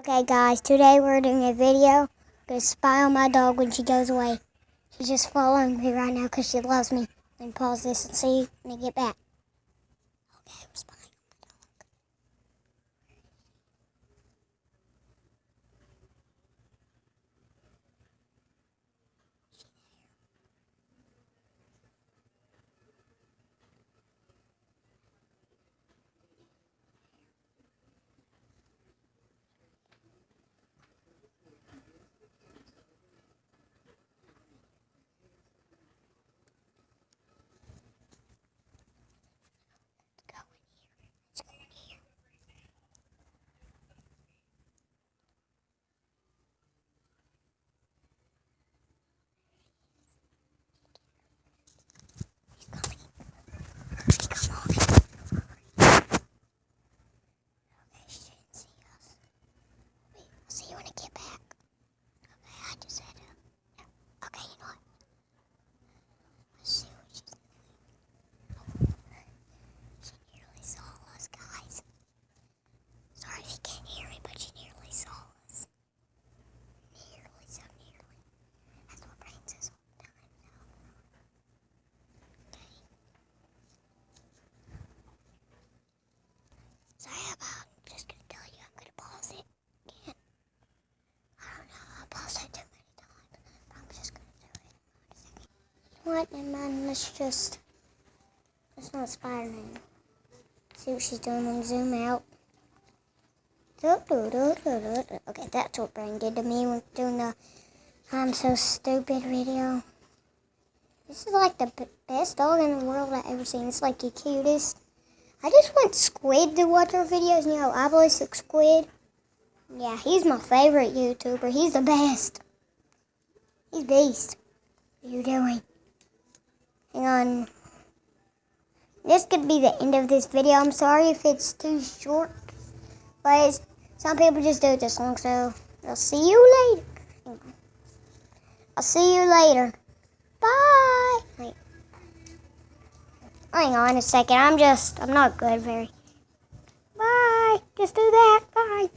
Okay guys, today we're doing a video. I'm going to spy on my dog when she goes away. She's just following me right now because she loves me. Let me pause this and see when I get back. Okay, we're spying on my dog. Let's go in here. He's coming. Come on. Okay, she didn't see us. Wait, I'll see you when I get back. Okay, I just had to. Okay, you know what? Let's see what she's doing. She nearly saw us, guys. Sorry if you can't hear me, but she nearly saw us. Nearly, so nearly. That's what Brain says all the time now. Okay. Sorry about it. I'm just going to tell you I'm going to pause it again. I don't know, I'll pause it too many times. But I'm just going to do it in a second. What? Never mind, let's not Spider-Man. See what she's doing when we zoom out. Okay, that's what Brain did to me when doing the I'm so stupid video. This is like the best dog in the world I've ever seen. It's like the cutest. I just want Squid to watch our videos. You know, Obelisk Squid. Yeah, he's my favorite YouTuber. He's the best. He's beast. What are you doing? Hang on. This could be the end of this video. I'm sorry if it's too short. But some people just do it this long, so I'll see you later. I'll see you later. Bye. Wait. Hang on a second. I'm not good very. Bye. Just do that. Bye.